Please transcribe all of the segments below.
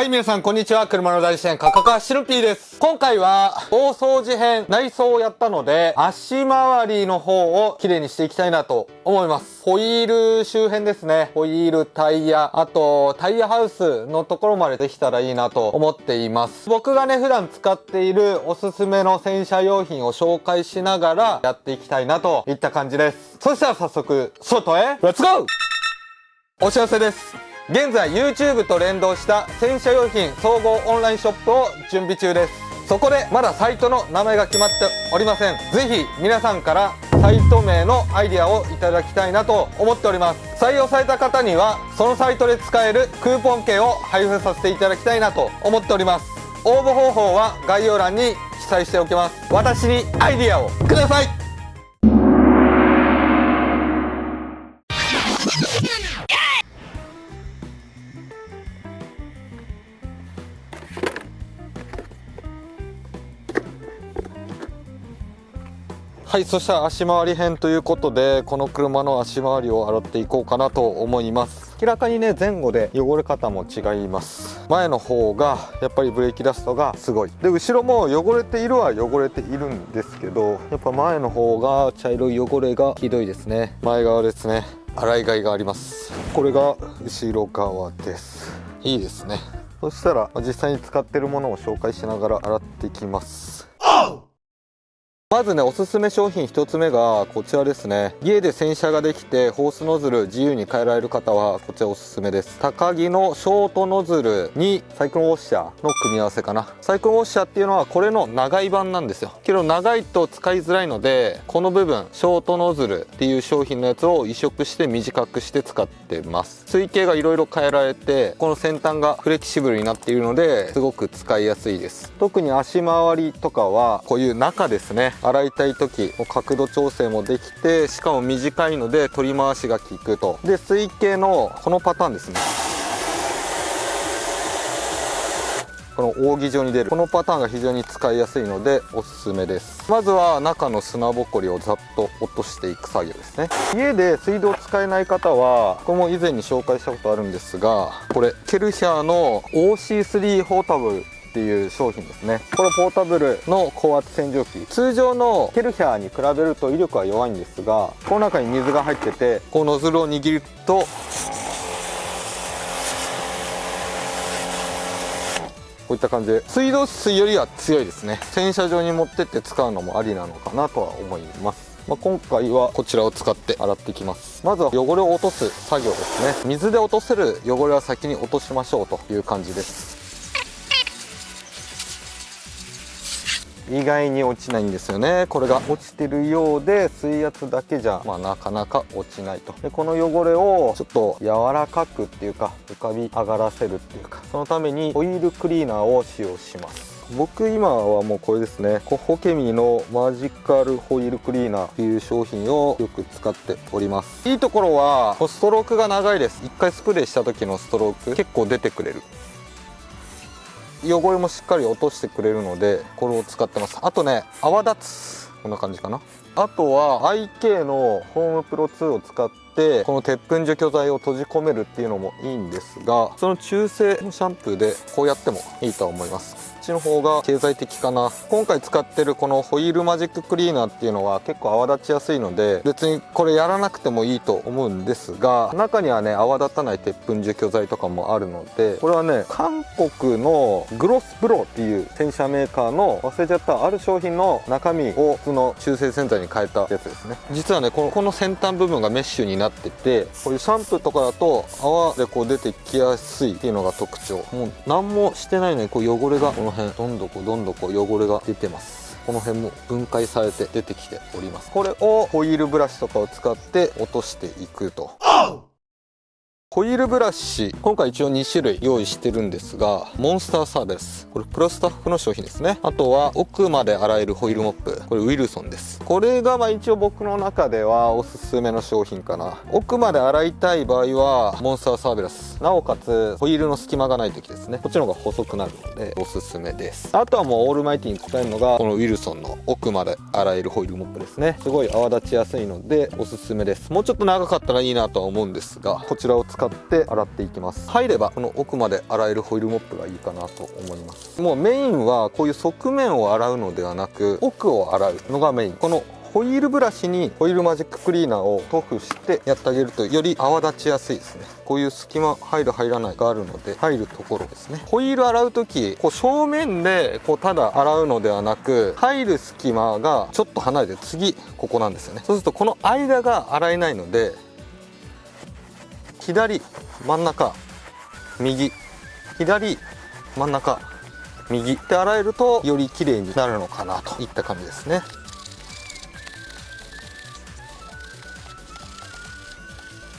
はい、皆さん、こんにちは。車の大自然、カカカシルピーです。今回は、大掃除編、内装をやったので、足回りの方を綺麗にしていきたいなと思います。ホイール周辺ですね。ホイール、タイヤ、あと、タイヤハウスのところまでできたらいいなと思っています。僕がね、普段使っているおすすめの洗車用品を紹介しながらやっていきたいなといった感じです。そしたら早速、外へ、レッツゴー！お知らせです。現在 YouTube と連動した洗車用品総合オンラインショップを準備中です。そこでまだサイトの名前が決まっておりません。ぜひ皆さんからサイト名のアイディアをいただきたいなと思っております。採用された方にはそのサイトで使えるクーポン券を配布させていただきたいなと思っております。応募方法は概要欄に記載しておきます。私にアイディアをください。はい、そしたら足回り編ということで、この車の足回りを洗っていこうかなと思います。明らかにね、前後で汚れ方も違います。前の方がやっぱりブレーキダストがすごい。で、後ろも汚れているは汚れているんですけど、やっぱ前の方が茶色い汚れがひどいですね。前側ですね。洗いがいがあります。これが後ろ側です。いいですね。そしたら実際に使ってるものを紹介しながら洗っていきます。まずね、おすすめ商品1つ目がこちらですね。家で洗車ができてホースノズル自由に変えられる方はこちらおすすめです。高木のショートノズルにサイクロンウォッシャーの組み合わせかな。サイクロンウォッシャーっていうのはこれの長い版なんですよ。けど長いと使いづらいので、この部分ショートノズルっていう商品のやつを移植して短くして使ってます。水径がいろいろ変えられて、この先端がフレキシブルになっているのですごく使いやすいです。特に足回りとかはこういう中ですね、洗いたい時角度調整もできて、しかも短いので取り回しが効くと。で、水系のこのパターンですね、この扇状に出るこのパターンが非常に使いやすいのでおすすめです。まずは中の砂ぼこりをざっと落としていく作業ですね。家で水道使えない方は、これも以前に紹介したことあるんですが、これケルヒャーの OC3 ポータブルっていう商品ですね。これポータブルの高圧洗浄機、通常のケルヒャーに比べると威力は弱いんですが、この中に水が入ってて、こうノズルを握るとこういった感じで水道水よりは強いですね。洗車場に持ってって使うのもありなのかなとは思います。今回はこちらを使って洗っていきます。まずは汚れを落とす作業ですね。水で落とせる汚れは先に落としましょうという感じです。意外に落ちないんですよね。これが落ちてるようで、水圧だけじゃなかなか落ちないと。で、この汚れをちょっと柔らかくっていうか、浮かび上がらせるっていうか、そのためにオイルクリーナーを使用します。僕今はもうこれですね、コホケミのマジカルホイールクリーナーっていう商品をよく使っております。いいところはストロークが長いです。一回スプレーした時のストローク結構出てくれる。汚れもしっかり落としてくれるので、これを使ってます。あとね、泡立つ、こんな感じかな。あとは IK のホームプロ2を使ってこの鉄粉除去剤を閉じ込めるっていうのもいいんですが、その中性のシャンプーでこうやってもいいとは思います。こっちの方が経済的かな。今回使ってるこのホイールマジッククリーナーっていうのは結構泡立ちやすいので、別にこれやらなくてもいいと思うんですが、中にはね、泡立たない鉄粉除去剤とかもあるので、これはね、韓国のグロスプロっていう洗車メーカーの忘れちゃったある商品の中身を普通の中性洗剤に変えたやつですね。実はね、この先端部分がメッシュになってて、こういうシャンプーとかだと泡でこう出てきやすいっていうのが特徴。もう何もしてないのにこう汚れがこの辺どんどん汚れが出てます。この辺も分解されて出てきております。これをホイールブラシとかを使って落としていくと。ホイールブラシ、今回一応2種類用意してるんですが、モンスターサーベス、これプロスタッフの商品ですね。あとは奥まで洗えるホイールモップ、これウィルソンです。これが一応僕の中ではおすすめの商品かな。奥まで洗いたい場合はモンスターサーベス、なおかつホイールの隙間がない時ですね、こっちの方が細くなるのでおすすめです。あとはもうオールマイティに使えるのがこのウィルソンの奥まで洗えるホイールモップですね。すごい泡立ちやすいのでおすすめです。もうちょっと長かったらいいなとは思うんですが、こちらを使使って洗っていきます。入ればこの奥まで洗えるホイールモップがいいかなと思います。もうメインはこういう側面を洗うのではなく奥を洗うのがメイン。このホイールブラシにホイールマジッククリーナーを塗布してやってあげるとより泡立ちやすいですね。こういう隙間入る入らないがあるので入るところですね。ホイール洗う時こう正面でこうただ洗うのではなく入る隙間がちょっと離れて次ここなんですよね。そうするとこの間が洗えないので左真ん中右左真ん中右って洗えるとより綺麗になるのかなといった感じですね。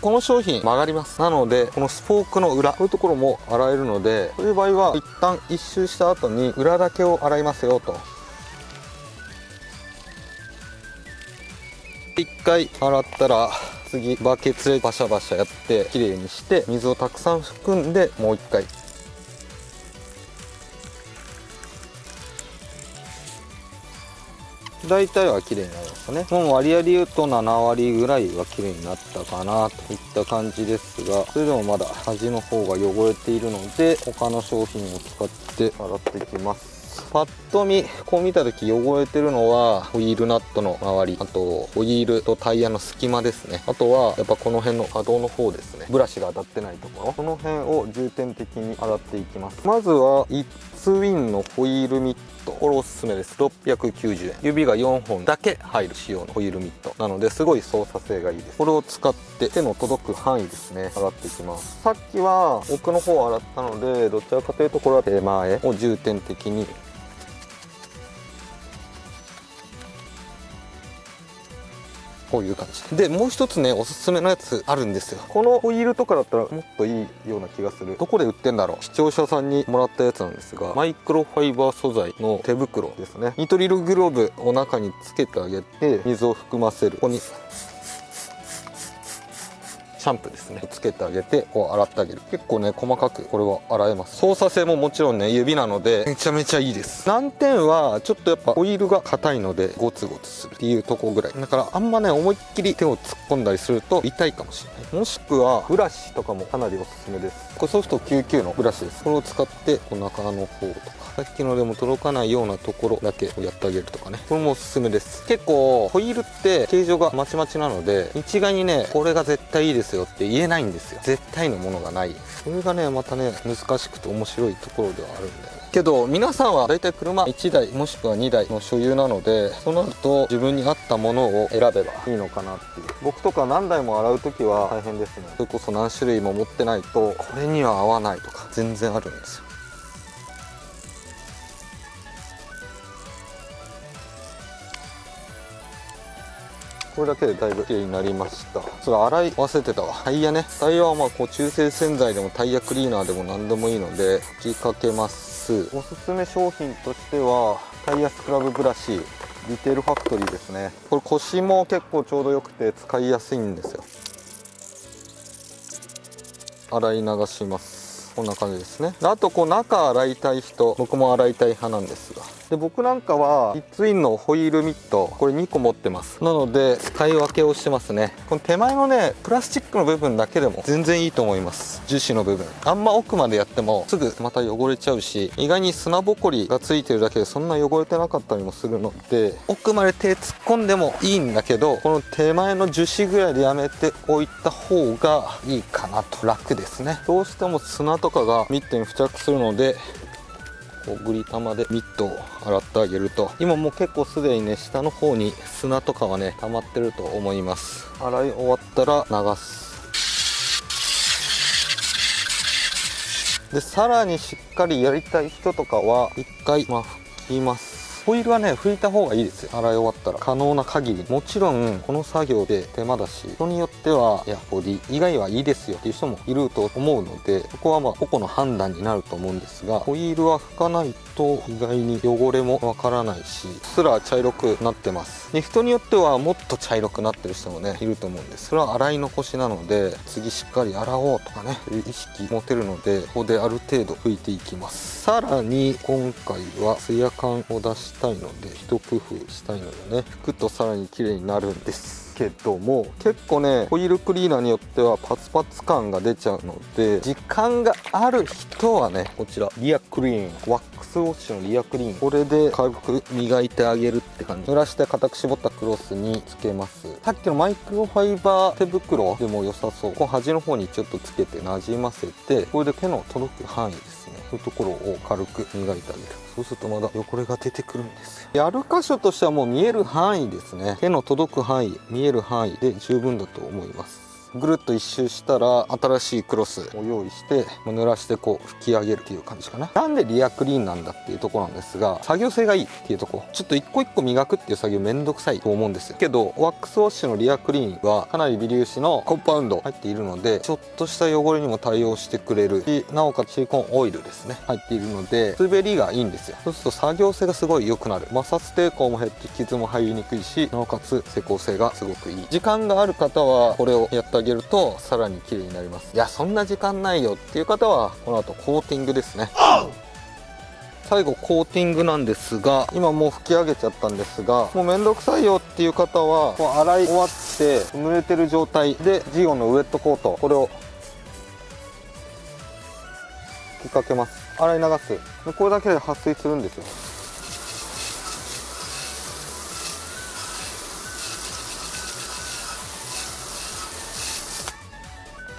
この商品曲がります。なのでこのスポークの裏こういうところも洗えるので、そういう場合は一旦一周した後に裏だけを洗いますよと。一回洗ったら次バケツでバシャバシャやってきれいにして水をたくさん含んでもう一回。大体は綺麗になりましたね。もう割合で言うと7割ぐらいは綺麗になったかなといった感じですが、それでもまだ端の方が汚れているので他の商品を使って洗っていきます。パッと見こう見た時汚れてるのはホイールナットの周り、あとホイールとタイヤの隙間ですね。あとはやっぱこの辺の可動の方ですね。ブラシが当たってないところ、この辺を重点的に洗っていきます。まずはイッツウィンのホイールミット、これおすすめです。690円。指が4本だけ入る仕様のホイールミットなのですごい操作性がいいです。これを使って手の届く範囲ですね洗っていきます。さっきは奥の方を洗ったのでどちらかというとこれは手前を重点的にこういう感じで、もう一つねおすすめのやつあるんですよ。このホイールとかだったらもっといいような気がする。どこで売ってんだろう。視聴者さんにもらったやつなんですが、マイクロファイバー素材の手袋ですね。ニトリルグローブを中につけてあげて水を含ませる。ここにシャンプーですねつけてあげてこう洗ってあげる。結構ね細かくこれは洗えます。操作性ももちろんね指なのでめちゃめちゃいいです。難点はちょっとやっぱホイールが硬いのでゴツゴツするっていうところぐらいだから、あんまね思いっきり手を突っ込んだりすると痛いかもしれない。もしくはブラシとかもかなりおすすめです。これソフト99のブラシです。これを使ってお腹の方とかさっきのでも届かないようなところだけをやってあげるとかね、これもおすすめです。結構ホイールって形状がまちまちなので一概にねこれが絶対いいですよって言えないんですよ。絶対のものがない。それがねまたね難しくて面白いところではあるんだよね。けど皆さんはだいたい車1台もしくは2台の所有なので、そうなると自分に合ったものを選べばいいのかなっていう。僕とか何台も洗う時は大変ですね。それこそ何種類も持ってないとこれには合わないとか全然あるんですよ。これだけでだいぶ綺麗になりました。それ洗い忘れてたわ。タイヤね。タイヤはまあこう中性洗剤でもタイヤクリーナーでも何でもいいので吹きかけます。おすすめ商品としてはタイヤスクラブブラシディテールファクトリーですね。これ腰も結構ちょうどよくて使いやすいんですよ。洗い流します。こんな感じですね。あとこう中洗いたい人、僕も洗いたい派なんですが、で僕なんかはイッツウィンのホイールミットこれ2個持ってます。なので使い分けをしてますね。この手前のねプラスチックの部分だけでも全然いいと思います。樹脂の部分あんま奥までやってもすぐまた汚れちゃうし、意外に砂ぼこりがついてるだけでそんな汚れてなかったりもするので、奥まで手突っ込んでもいいんだけどこの手前の樹脂ぐらいでやめておいた方がいいかなと。楽ですね。どうしても砂とかがミットに付着するのでこうグリ玉でミットを洗ってあげると、今もう結構すでにね下の方に砂とかはね溜まってると思います。洗い終わったら流す。でさらにしっかりやりたい人とかは一回拭きます。ホイールはね拭いた方がいいですよ。洗い終わったら可能な限り。もちろんこの作業で手間だし、人によってはいやボディ以外はいいですよっていう人もいると思うので、そこはまあ個々の判断になると思うんですが、ホイールは拭かないと意外に汚れもわからないし、すら茶色くなってます。で人によってはもっと茶色くなってる人もねいると思うんです。それは洗い残しなので次しっかり洗おうとかね意識持てるので、ここである程度拭いていきます。さらに今回はツヤ感を出したいので一工夫したいのでね、拭くとさらに綺麗になるんです。けども、結構ねホイールクリーナーによってはパツパツ感が出ちゃうので、時間がある人はねこちらリアクリーンワックスウォッシュのリアクリーン、これで軽く磨いてあげるって感じ。濡らして固く絞ったクロスにつけます。さっきのマイクロファイバー手袋でも良さそう。こう端の方にちょっとつけてなじませて、これで手の届く範囲ですね、そういうところを軽く磨いてあげる。そうするとまだ汚れが出てくるんですよ。やる箇所としてはもう見える範囲ですね。手の届く範囲、見える範囲で十分だと思います。ぐるっと一周したら新しいクロスを用意して濡らしてこう拭き上げるっていう感じかな。なんでリアクリーンなんだっていうところなんですが、作業性がいいっていうところ。ちょっと一個一個磨くっていう作業めんどくさいと思うんですよけど、ワックスウォッシュのリアクリーンはかなり微粒子のコンパウンド入っているので、ちょっとした汚れにも対応してくれるし、なおかつシリコンオイルですね入っているので滑りがいいんですよ。そうすると作業性がすごい良くなる。摩擦抵抗も減って傷も入りにくいし、なおかつ施工性がすごくいい。時間がある方はこれをやってあげるとさらに綺麗になります。いやそんな時間ないよっていう方はこの後コーティングですね。最後コーティングなんですが、今もう拭き上げちゃったんですが、もうめんどくさいよっていう方はこう洗い終わって濡れてる状態でジオンのウエットコート、これを吹きかけます。洗い流す。でこれだけで撥水するんですよ。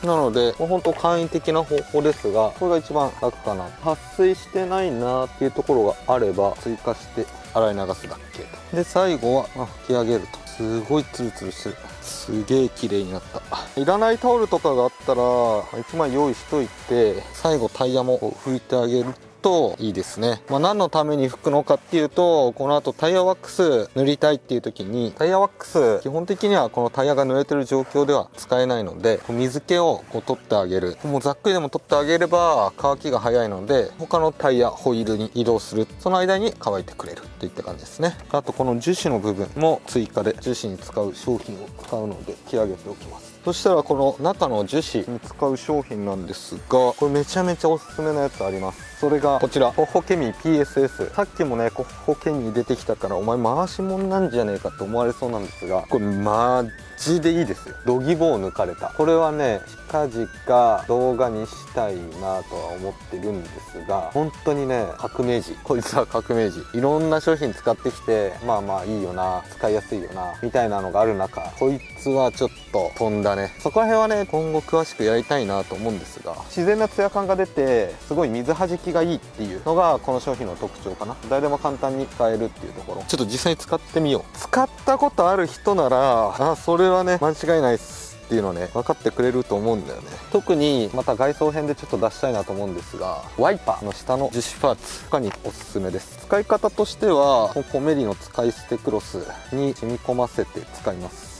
なのでもうほんと簡易的な方法ですが、これが一番楽かな。撥水してないなっていうところがあれば追加して洗い流すだけと。で最後は拭き上げるとすごいツルツルしてる。すげえ綺麗になった。いらないタオルとかがあったら1枚用意しといて、最後タイヤも拭いてあげるといいですね。何のために拭くのかっていうと、この後タイヤワックス塗りたいっていう時に、タイヤワックス基本的にはこのタイヤが濡れてる状況では使えないので、水気をこう取ってあげる。もうざっくりでも取ってあげれば乾きが早いので、他のタイヤホイールに移動する。その間に乾いてくれるといった感じですね。あとこの樹脂の部分も追加で樹脂に使う商品を使うので切り上げておきます。そしたらこの中の樹脂に使う商品なんですが、これめちゃめちゃおすすめのやつあります。それがこちらコッホケミ PSS。 さっきもねコッホケミ出てきたからお前回しもんなんじゃねえかと思われそうなんですが、これマジでいいですよ。度肝を抜かれた。これはね近々動画にしたいなとは思ってるんですが、本当にね革命児。こいつは革命児。いろんな商品使ってきてまあいいよな、使いやすいよなみたいなのがある中、こいつはちょっと飛んだね。そこら辺はね今後詳しくやりたいなと思うんですが、自然なツヤ感が出てすごい水はじきがいいっていうのがこの商品の特徴かな。誰でも簡単に使えるっていうところ。ちょっと実際に使ってみよう。使ったことある人ならそれはね間違いないっすっていうのね分かってくれると思うんだよね。特にまた外装編でちょっと出したいなと思うんですが、ワイパーの下の樹脂パーツとかにおすすめです。使い方としてはコメリの使い捨てクロスに染み込ませて使います。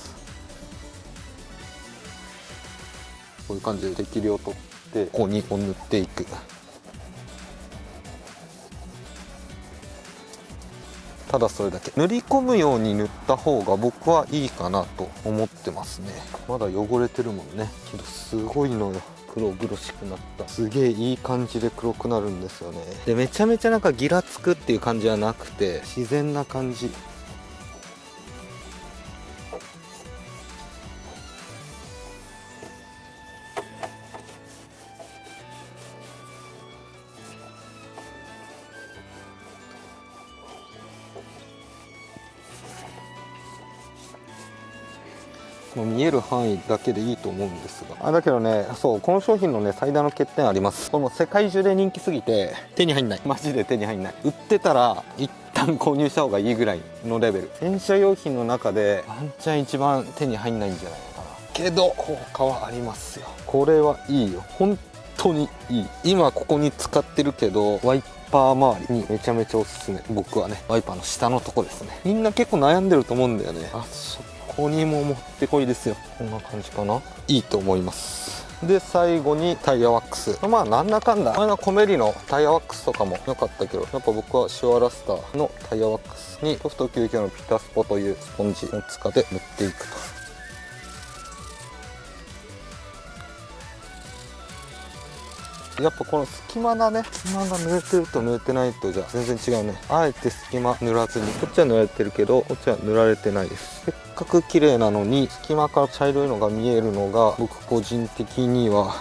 こういう感じで適量取ってここに塗っていく。ただそれだけ。塗り込むように塗った方が僕はいいかなと思ってますね。まだ汚れてるもんね。けどすごいのよ、黒々しくなった。すげえいい感じで黒くなるんですよね。でめちゃめちゃなんかギラつくっていう感じはなくて自然な感じ。もう見える範囲だけでいいと思うんですが、だけどね、そうこの商品のね最大の欠点あります。これも世界中で人気すぎて手に入んない。マジで手に入んない。売ってたら一旦購入した方がいいぐらいのレベル。洗車用品の中でワンチャン一番手に入んないんじゃないかな。けど効果はありますよ。これはいいよ、本当にいい。今ここに使ってるけどワイパー周りにめちゃめちゃおすすめ。僕はねワイパーの下のとこですね。みんな結構悩んでると思うんだよね。ここにも持ってこいですよ。こんな感じかな。いいと思います。で最後にタイヤワックス。なんだかんだ前のコメリのタイヤワックスとかも良かったけど、やっぱ僕はシュアラスターのタイヤワックスにソフト99のピタスポというスポンジを使って塗っていくと。やっぱこの隙間が濡れてると濡れてないとじゃ全然違うね。あえて隙間塗らずに、こっちは塗られてるけどこっちは塗られてないです。せっかく綺麗なのに隙間から茶色いのが見えるのが僕個人的には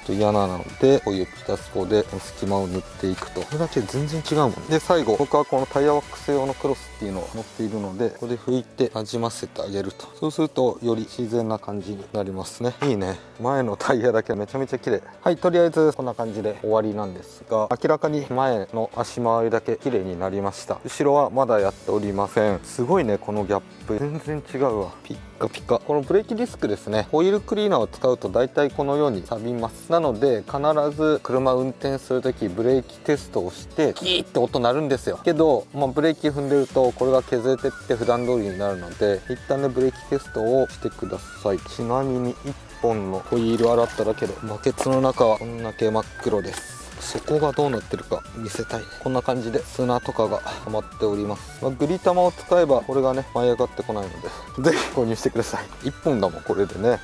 ちょっと嫌なので、こういうピタスポで隙間を塗っていくと、これだけ全然違うもんね。で最後僕はこのタイヤワックス用のクロスっていうのを持っているので、ここで拭いてなじませてあげると、そうするとより自然な感じになりますね。いいね。前のタイヤだけめちゃめちゃ綺麗。はい、とりあえずこんな感じで終わりなんですが、明らかに前の足回りだけ綺麗になりました。後ろはまだやっておりません。すごいね、このギャップ全然違うわ。ピッカピカ。このブレーキディスクですね、ホイールクリーナーを使うと大体このように錆びます。なので必ず車運転する時ブレーキテストをしてキーって音鳴るんですよ。けど、ブレーキ踏んでるとこれが削れてって普段通りになるので、一旦ねブレーキテストをしてください。ちなみに1本のホイール洗っただけでバケツの中はこんだけ真っ黒です。そこがどうなってるか見せたい。こんな感じで砂とかが溜まっております。グリ玉を使えばこれがね舞い上がってこないので、ぜひ購入してください。1本だもんこれでね。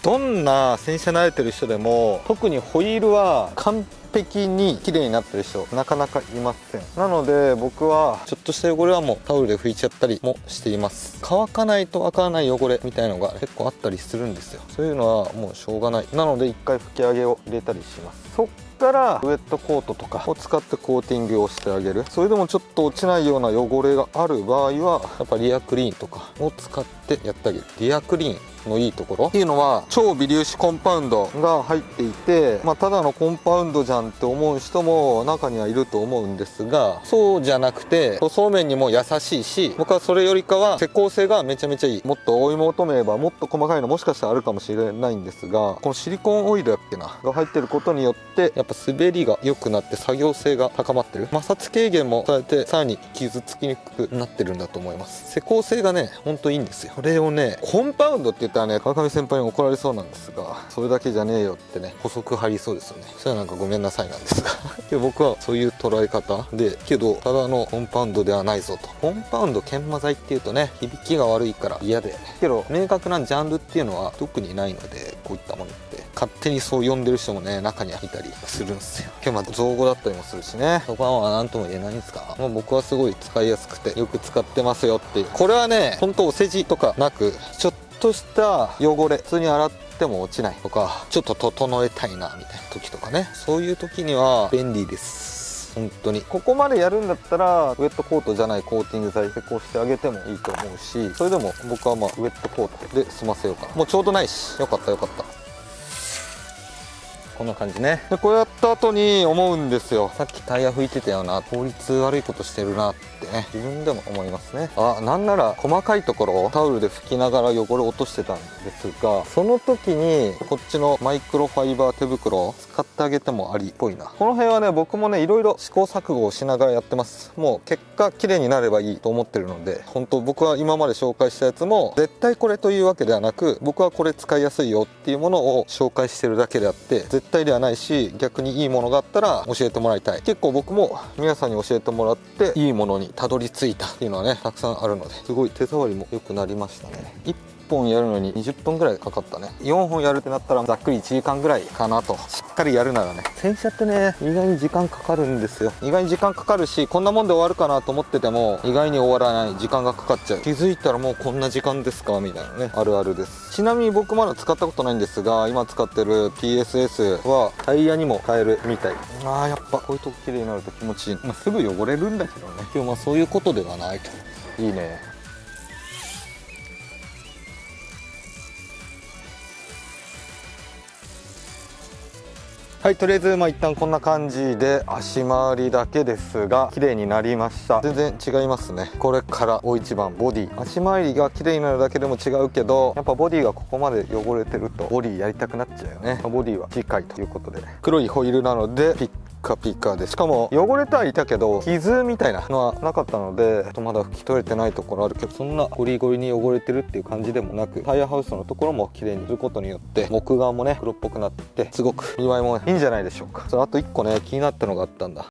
どんな洗車慣れてる人でも、特にホイールは完璧に綺麗になってる人なかなかいません。なので僕はちょっとした汚れはもうタオルで拭いちゃったりもしています。乾かないとわからない汚れみたいのが結構あったりするんですよ。そういうのはもうしょうがない。なので一回拭き上げを入れたりします。そっからウェットコートとかを使ってコーティングをしてあげる。それでもちょっと落ちないような汚れがある場合はやっぱリアクリーンとかを使ってやってあげる。リアクリーンのいいところっていうのは超微粒子コンパウンドが入っていて、ただのコンパウンドじゃんって思う人も中にはいると思うんですが、そうじゃなくて塗装面にも優しいし、僕はそれよりかは施工性がめちゃめちゃいい。もっと追い求めればもっと細かいのもしかしたらあるかもしれないんですが、このシリコンオイルだっけなが入ってることによってやっぱ滑りが良くなって作業性が高まってる。摩擦軽減もされてさらに傷つきにくくなってるんだと思います。施工性がねほんといいんですよ。これをねコンパウンドって言ったらね川上先輩に怒られそうなんですが、それだけじゃねえよってね補足入りそうですよね。それはなんかごめんなさいなんですがけど僕はそういう捉え方で、けどただのコンパウンドではないぞと。コンパウンド研磨剤っていうとね響きが悪いから嫌で、けど明確なジャンルっていうのは特にないので、こういったものって勝手にそう呼んでる人もね中にはいたりするんですよ。けど造語だったりもするしね、そこは何とも言えないんですが、僕はすごい使いやすくてよく使ってますよっていう。これはねほんとお世辞とかなく、ちょっとした汚れ普通に洗っても落ちないとか、ちょっと整えたいなみたいな時とかね、そういう時には便利です。本当にここまでやるんだったらウェットコートじゃないコーティング剤施工してあげてもいいと思うし、それでも僕はウェットコートで済ませようかな。もうちょうどないし、よかったよかった。こんな感じね。でこうやった後に思うんですよ、さっきタイヤ拭いてたよな、効率悪いことしてるなってね自分でも思いますね。なんなら細かいところをタオルで拭きながら汚れ落としてたんですが、その時にこっちのマイクロファイバー手袋を使ってあげてもありっぽいな。この辺はね僕もねいろいろ試行錯誤をしながらやってます。もう結果綺麗になればいいと思ってるので、本当僕は今まで紹介したやつも絶対これというわけではなく、僕はこれ使いやすいよっていうものを紹介してるだけであって、絶対ではないし、逆にいいものがあったら教えてもらいたい。結構僕も皆さんに教えてもらっていいものにたどり着いたっていうのはねたくさんあるので、すごい手触りも良くなりましたね。1本やるのに20分ぐらいかかったね。4本やるってなったらざっくり1時間ぐらいかなと。しっかりやるならね。洗車ってね意外に時間かかるんですよ。意外に時間かかるし、こんなもんで終わるかなと思ってても意外に終わらない、時間がかかっちゃう。気づいたらもうこんな時間ですかみたいなね、あるあるです。ちなみに僕まだ使ったことないんですが、今使ってる PSS はタイヤにも変えるみたい。やっぱこういうとこ綺麗になると気持ちいい。すぐ汚れるんだけどね、今日そういうことではないと。いいね。ははい、とりあえず一旦こんな感じで足回りだけですが綺麗になりました。全然違いますね。これから大一番ボディ、足回りが綺麗になるだけでも違うけど、やっぱボディがここまで汚れてるとボディやりたくなっちゃうよね。ボディは近いということで、黒いホイールなのでピッカピカで、しかも汚れてはいたけど傷みたいなのはなかったので、まだ拭き取れてないところあるけど、そんなゴリゴリに汚れてるっていう感じでもなく、タイヤハウスのところも綺麗にすることによって木側もね黒っぽくなってすごく見栄えもいいんじゃないでしょうか。あと1個ね気になったのがあったんだ。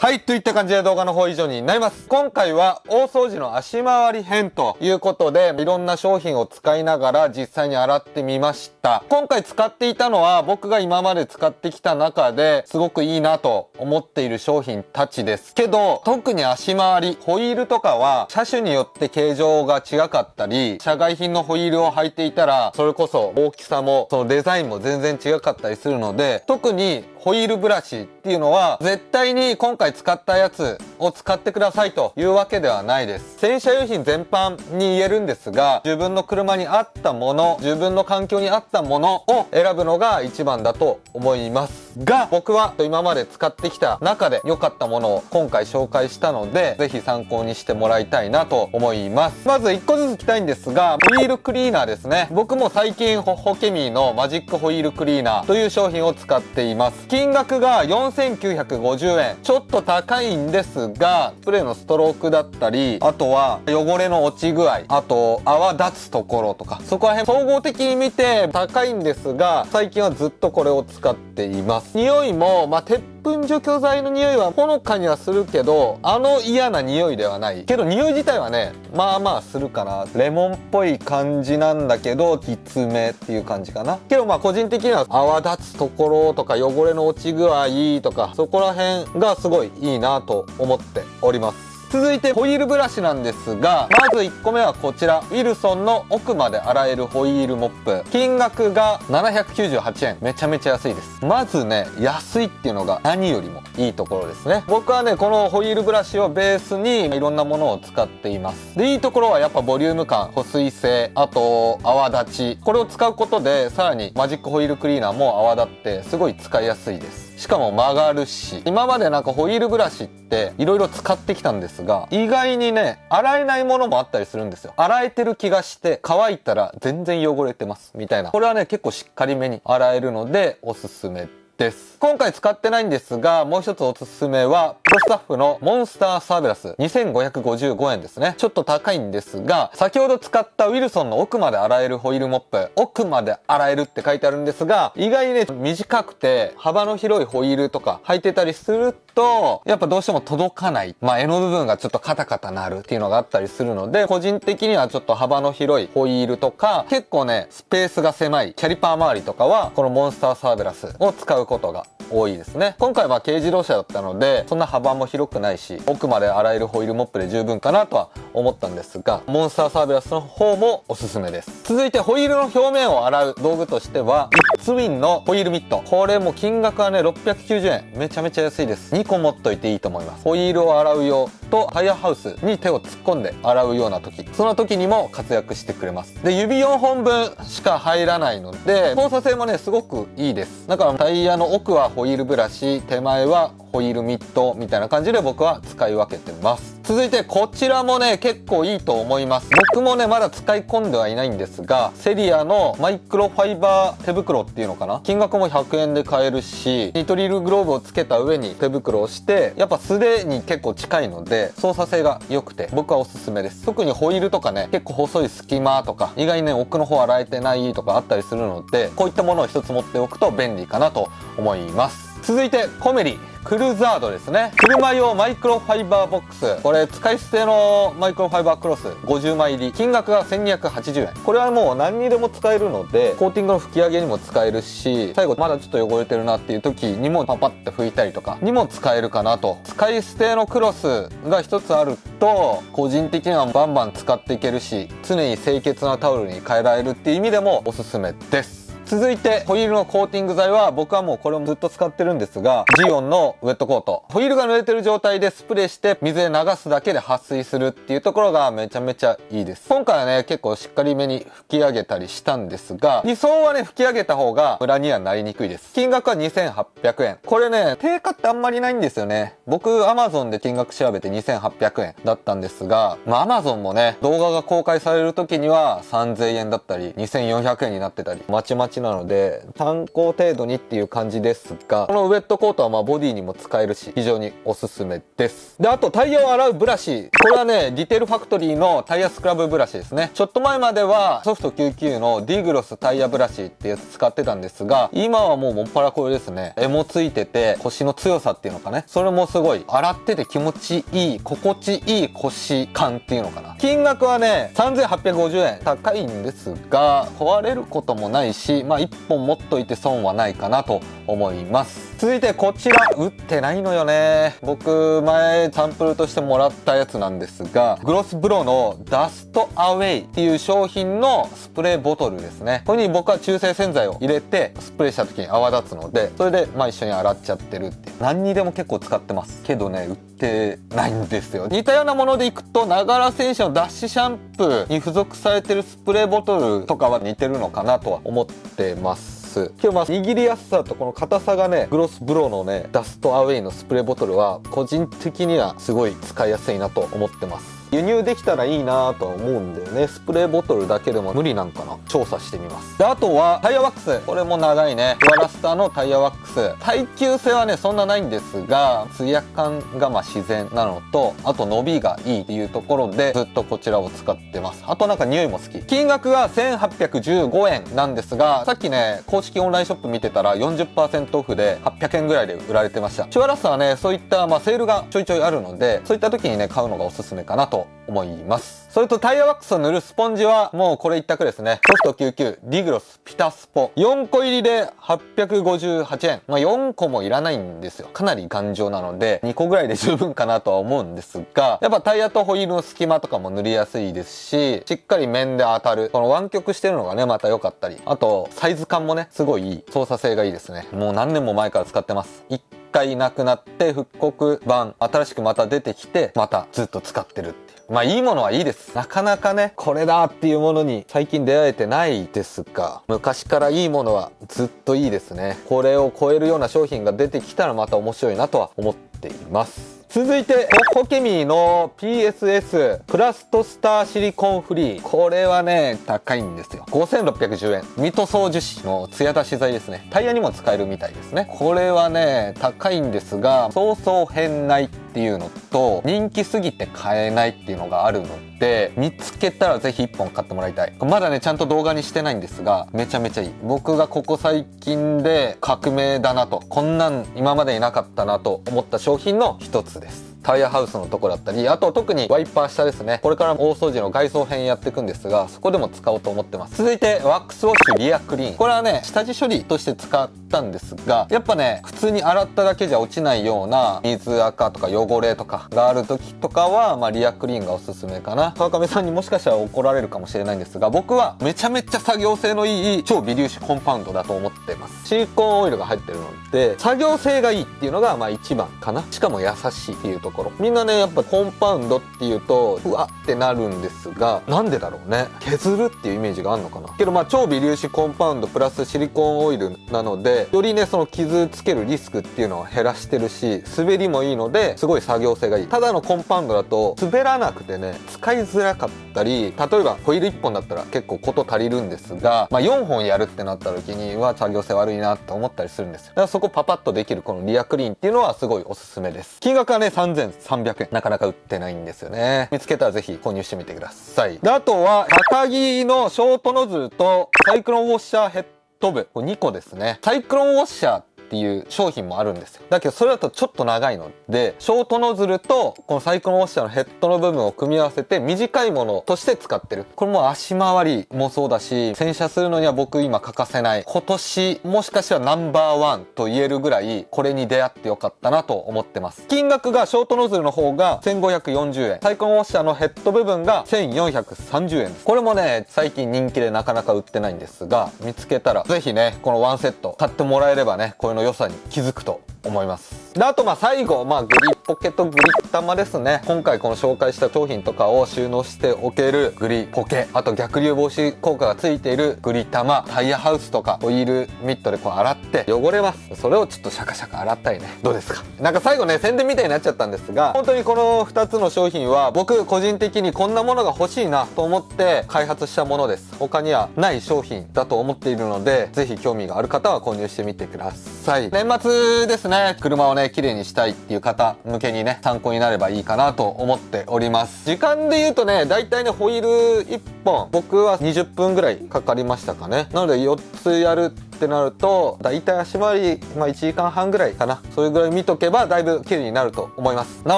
はい、といった感じで動画の方以上になります。今回は大掃除の足回り編ということで、いろんな商品を使いながら実際に洗ってみました。今回使っていたのは僕が今まで使ってきた中ですごくいいなと思っている商品たちですけど、特に足回り、ホイールとかは車種によって形状が違かったり、社外品のホイールを履いていたらそれこそ大きさもそのデザインも全然違かったりするので、特にホイールブラシっていうのは絶対に今回使ったやつを使ってくださいというわけではないです。洗車用品全般に言えるんですが、自分の車に合ったもの、自分の環境に合ったものを選ぶのが一番だと思いますが、僕は今まで使ってきた中で良かったものを今回紹介したので、ぜひ参考にしてもらいたいなと思います。まず1個ずつ聞きたいんですが、ホイールクリーナーですね。僕も最近ホケミーのマジックホイールクリーナーという商品を使っています。金額が4950円、ちょっと高いんですが、スプレーのストロークだったり、あとは汚れの落ち具合、あと泡立つところとか、そこら辺総合的に見て高いんですが、最近はずっとこれを使っています。匂いも鉄粉除去剤の匂いはほのかにはするけど、嫌な匂いではないけど、匂い自体はねまあまあするかな。レモンっぽい感じなんだけどきつめっていう感じかな。けど個人的には泡立つところとか汚れの落ち具合とか、そこら辺がすごいいいなと思っております。続いてホイールブラシなんですが、まず1個目はこちら、ウィルソンの奥まで洗えるホイールモップ。金額が798円、めちゃめちゃ安いです。まずね、安いっていうのが何よりもいいところですね。僕はねこのホイールブラシをベースにいろんなものを使っています。で、いいところはやっぱボリューム感、保水性、あと泡立ち、これを使うことでさらにマジックホイールクリーナーも泡立ってすごい使いやすいです。しかも曲がるし、今までホイールブラシっていろいろ使ってきたんですが、意外にね洗えないものもあったりするんですよ。洗えてる気がして乾いたら全然汚れてますみたいな。これはね結構しっかりめに洗えるのでおすすめです。今回使ってないんですが、もう一つおすすめはプロスタッフのモンスターサーベラス、2555円ですね。ちょっと高いんですが、先ほど使ったウィルソンの奥まで洗えるホイールモップ、奥まで洗えるって書いてあるんですが、意外にね短くて幅の広いホイールとか履いてたりするとやっぱどうしても届かない、柄の部分がちょっとカタカタなるっていうのがあったりするので、個人的にはちょっと幅の広いホイールとか、結構ねスペースが狭いキャリパー周りとかはこのモンスターサーベラスを使うことが多いですね。今回は軽自動車だったのでそんな幅も広くないし、奥まで洗えるホイールモップで十分かなとは思ったんですが、モンスターサーベラスの方もおすすめです。続いてホイールの表面を洗う道具としては、イッツウィンのホイールミット。これも金額はね690円、めちゃめちゃ安いです。2個持っといていいと思います。ホイールを洗う用とタイヤハウスに手を突っ込んで洗うような時、その時にも活躍してくれます。で、指4本分しか入らないので操作性もねすごくいいです。だからタイヤの奥はホイールブラシ、手前はホイールミットみたいな感じで僕は使い分けてます。続いてこちらもね結構いいと思います。僕もねまだ使い込んではいないんですが、セリアのマイクロファイバー手袋っていうのかな、金額も100円で買えるし、ニトリルグローブをつけた上に手袋をして、やっぱ素手に結構近いので操作性が良くて僕はおすすめです。特にホイールとかね結構細い隙間とか、意外にね奥の方洗えてないとかあったりするので、こういったものを一つ持っておくと便利かなと思います。続いてコメリクルザードですね。車用マイクロファイバーボックス。これ使い捨てのマイクロファイバークロス50枚入り、金額が1280円。これはもう何にでも使えるので、コーティングの拭き上げにも使えるし、最後まだちょっと汚れてるなっていう時にもパパッて拭いたりとかにも使えるかなと。使い捨てのクロスが一つあると個人的にはバンバン使っていけるし、常に清潔なタオルに変えられるっていう意味でもおすすめです。続いてホイールのコーティング剤は僕はもうこれもずっと使ってるんですが、ジオンのウェットコート。ホイールが濡れてる状態でスプレーして水で流すだけで撥水するっていうところがめちゃめちゃいいです。今回はね結構しっかりめに拭き上げたりしたんですが、理想はね拭き上げた方がムラにはなりにくいです。金額は2800円。これね定価ってあんまりないんですよね。僕 Amazon で金額調べて2800円だったんですが、Amazon もね動画が公開される時には3000円だったり2400円になってたりまちまちなので、参考程度にっていう感じですが、このウェットコートはボディにも使えるし非常におすすめです。で、あとタイヤを洗うブラシ、これはねディテールファクトリーのタイヤスクラブブラシですね。ちょっと前まではソフト99のディグロスタイヤブラシってやつ使ってたんですが、今はもうもっぱらこれですね。柄もついてて腰の強さっていうのかね、それもすごい洗ってて気持ちいい、心地いい腰感っていうのかな。金額はね3850円、高いんですが壊れることもないし、1本持っといて損はないかなと思います。続いてこちら売ってないのよね。僕前サンプルとしてもらったやつなんですが、グロスブロのダストアウェイっていう商品のスプレーボトルですね。これに僕は中性洗剤を入れてスプレーした時に泡立つので、それで一緒に洗っちゃってるっていう。何にでも結構使ってますけどね、売ってないんですよ。似たようなものでいくとながら選手の脱脂シャンプーに付属されてるスプレーボトルとかは似てるのかなとは思ってます。今日握りやすさとこの硬さがね、グロスブロのねダストアウェイのスプレーボトルは個人的にはすごい使いやすいなと思ってます。輸入できたらいいなとは思うんだよね。スプレーボトルだけでも無理なんかな。調査してみます。で、あとはタイヤワックス、これも長いね。ドアラスターのタイヤワックス、耐久性はねそんなないんですが、ツヤ感が自然なのと、あと伸びがいいっていうところでずっとこちらを使ってます。あとなんか匂いも好き。金額が1815円なんですが、さっきね公式オンラインショップ見てたら 40% オフで800円ぐらいで売られてました。チュアラスターはねそういったセールがちょいちょいあるので、そういった時にね買うのがおすすめかなと思います。それとタイヤワックスを塗るスポンジはもうこれ一択ですね。ソフト99ディグロスピタスポ4個入りで858円。4個もいらないんですよ。かなり頑丈なので2個ぐらいで十分かなとは思うんですが、やっぱタイヤとホイールの隙間とかも塗りやすいですし、しっかり面で当たるこの湾曲してるのがねまた良かったり、あとサイズ感もねすごいいい、操作性がいいですね。もう何年も前から使ってます。1回なくなって復刻版新しくまた出てきて、またずっと使ってるっていう。いいものはいいです。なかなかねこれだっていうものに最近出会えてないですが、昔からいいものはずっといいですね。これを超えるような商品が出てきたらまた面白いなとは思っています。続いてホケミの PSS プラストスターシリコンフリー、これはね高いんですよ。5610円。ミ塗装樹脂の艶出し剤ですね。タイヤにも使えるみたいですね。これはね高いんですが、そうそう変ないっていうのと人気すぎて買えないっていうのがあるので、見つけたらぜひ1本買ってもらいたい。まだねちゃんと動画にしてないんですがめちゃめちゃいい。僕がここ最近で革命だなと、こんなん今までになかったなと思った商品の一つです。タイヤハウスのとこだったり、あと特にワイパー下ですね。これから大掃除の外装編やっていくんですが、そこでも使おうと思ってます。続いてワックスウォッシュリアクリーン、これはね下地処理として使ったんですが、やっぱね普通に洗っただけじゃ落ちないような水垢とか汚れとかがある時とかは、リアクリーンがおすすめかな。川上さんにもしかしたら怒られるかもしれないんですが、僕はめちゃめちゃ作業性のいい超微粒子コンパウンドだと思ってます。シリコンオイルが入ってるので作業性がいいっていうのが一番かな。しかも優しいっていうところ。みんなねやっぱコンパウンドっていうとうわってなるんですが、なんでだろうね。削るっていうイメージがあるのかな。けど超微粒子コンパウンドプラスシリコンオイルなので、よりねその傷つけるリスクっていうのを減らしてるし、滑りもいいのですごい作業性がいい。ただのコンパウンドだと滑らなくてね使いづらかったり、例えばホイール1本だったら結構こと足りるんですが、4本やるってなった時には作業性悪いなって思ったりするんですよ。だからそこパパッとできるこのリアクリーンっていうのはすごいおすすめです。金額はね3300円。なかなか売ってないんですよね。見つけたらぜひ購入してみてください。で、あとは高木のショートノズルとサイクロンウォッシャーヘッド部、これ2個ですね。サイクロンウォッシャーっっていう商品もあるんですよ。だけどそれだとちょっと長いので、ショートノズルとこのサイクロンウォッシャーのヘッドの部分を組み合わせて短いものとして使ってる。これも足回りもそうだし、洗車するのには僕今欠かせない、今年もしかしたらナンバーワンと言えるぐらいこれに出会ってよかったなと思ってます。金額がショートノズルの方が1540円、サイクロンウォッシャーのヘッド部分が1430円です。これもね最近人気でなかなか売ってないんですが、見つけたらぜひねこのワンセット買ってもらえればね、これの良さに気づくと思います。であと最後グリポケとグリ玉ですね。今回この紹介した商品とかを収納しておけるグリポケ、あと逆流防止効果がついているグリ玉、タイヤハウスとかオイルミットでこう洗って汚れます。それをちょっとシャカシャカ洗ったりね、どうですか。なんか最後ね宣伝みたいになっちゃったんですが、本当にこの2つの商品は僕個人的にこんなものが欲しいなと思って開発したものです。他にはない商品だと思っているので、ぜひ興味がある方は購入してみてください。年末ですね、車をね綺麗にしたいっていう方向けにね参考になればいいかなと思っております。時間で言うとね、だいたいねホイール1本僕は20分ぐらいかかりましたかね。なので4つやるってなるとだいたい足回り1時間半ぐらいかな。それぐらい見とけばだいぶ綺麗になると思います。な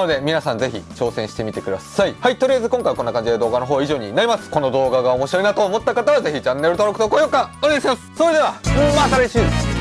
ので皆さんぜひ挑戦してみてください。はい、とりあえず今回はこんな感じで動画の方以上になります。この動画が面白いなと思った方はぜひチャンネル登録と高評価お願いします。それではまた来週。